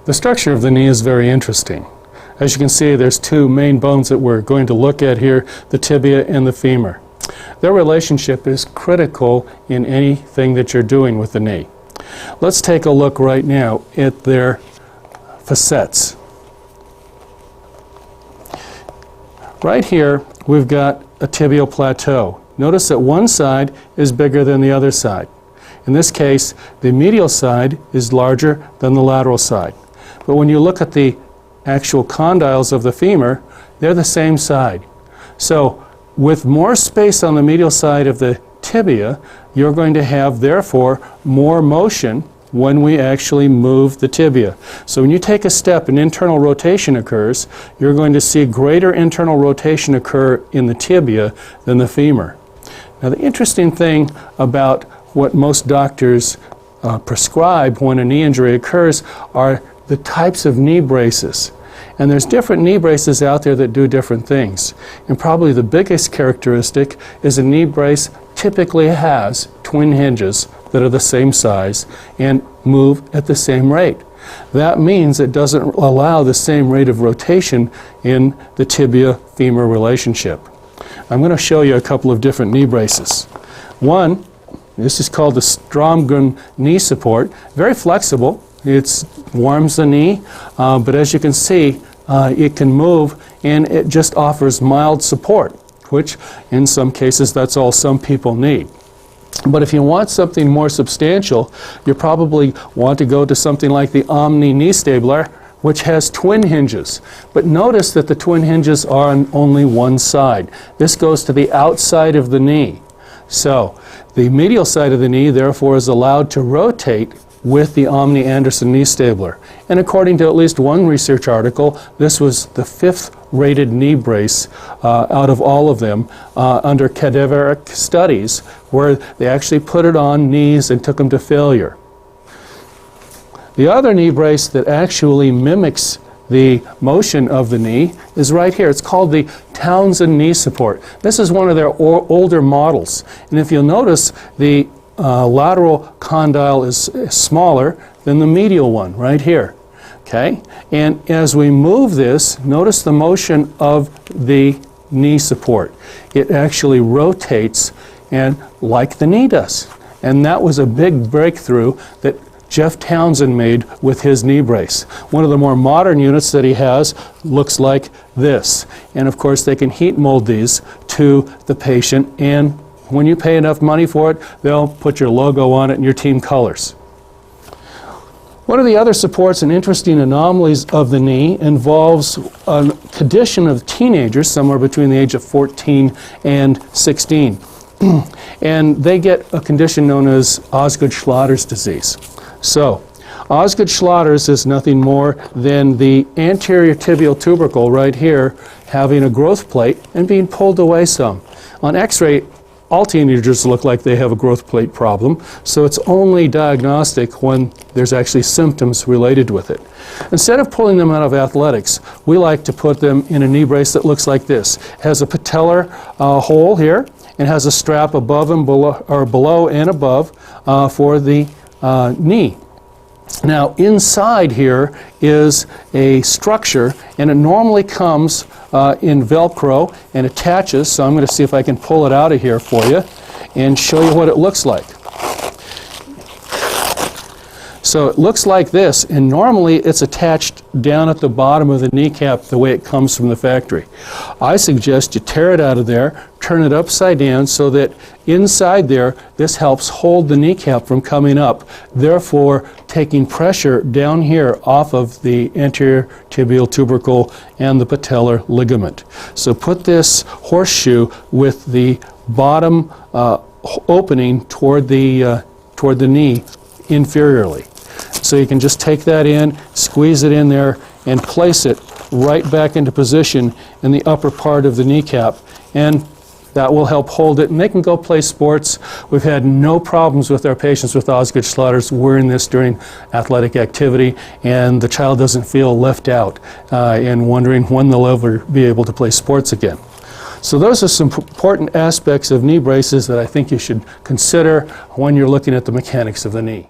The structure of the knee is very interesting. As you can see, there's two main bones that we're going to look at here, the tibia and the femur. Their relationship is critical in anything that you're doing with the knee. Let's take a look right now at their facets. Right here, we've got a tibial plateau. Notice that one side is bigger than the other side. In this case, the medial side is larger than the lateral side. But when you look at the actual condyles of the femur, they're the same side. So with more space on the medial side of the tibia, you're going to have, therefore, more motion when we actually move the tibia. So when you take a step and internal rotation occurs, you're going to see greater internal rotation occur in the tibia than the femur. Now, the interesting thing about what most doctors prescribe when a knee injury occurs are the types of knee braces. And there's different knee braces out there that do different things. And probably the biggest characteristic is a knee brace typically has twin hinges that are the same size and move at the same rate. That means it doesn't allow the same rate of rotation in the tibia-femur relationship. I'm going to show you a couple of different knee braces. One, this is called the Stromgren knee support. Very flexible. It warms the knee, but as you can see, it can move, and it just offers mild support, which in some cases that's all some people need. But if you want something more substantial, you probably want to go to something like the Omni knee stabler, which has twin hinges. But notice that the twin hinges are on only one side. This goes to the outside of the knee. So the medial side of the knee, therefore, is allowed to rotate with the Omni Anderson knee stabler. And according to at least one research article, this was the 5th rated knee brace out of all of them under cadaveric studies, where they actually put it on knees and took them to failure. The other knee brace that actually mimics the motion of the knee is right here. It's called the Townsend knee support. This is one of their older models. And if you'll notice, the lateral condyle is smaller than the medial one right here. Okay? And as we move this, notice the motion of the knee support. It actually rotates and like the knee does. And that was a big breakthrough that Jeff Townsend made with his knee brace. One of the more modern units that he has looks like this. And of course they can heat mold these to the patient, and when you pay enough money for it, they'll put your logo on it and your team colors. One of the other supports and interesting anomalies of the knee involves a condition of teenagers somewhere between the age of 14 and 16. And they get a condition known as Osgood-Schlatters disease. So, Osgood-Schlatters is nothing more than the anterior tibial tubercle right here having a growth plate and being pulled away some. On X-ray, all teenagers look like they have a growth plate problem, so it's only diagnostic when there's actually symptoms related with it. Instead of pulling them out of athletics, we like to put them in a knee brace that looks like this. It has a patellar hole here, and has a strap above and below, or below and above for the knee. Now inside here is a structure, and it normally comes in Velcro and attaches, so I'm going to see if I can pull it out of here for you and show you what it looks like. So it looks like this, and normally it's attached down at the bottom of the kneecap the way it comes from the factory. I suggest you tear it out of there, turn it upside down so that inside there this helps hold the kneecap from coming up, therefore taking pressure down here off of the anterior tibial tubercle and the patellar ligament. So put this horseshoe with the bottom opening toward the knee inferiorly. So you can just take that in, squeeze it in there, and place it right back into position in the upper part of the kneecap, and that will help hold it, and they can go play sports. We've had no problems with our patients with Osgood-Schlatters wearing this during athletic activity, and the child doesn't feel left out and wondering when they'll ever be able to play sports again. So those are some important aspects of knee braces that I think you should consider when you're looking at the mechanics of the knee.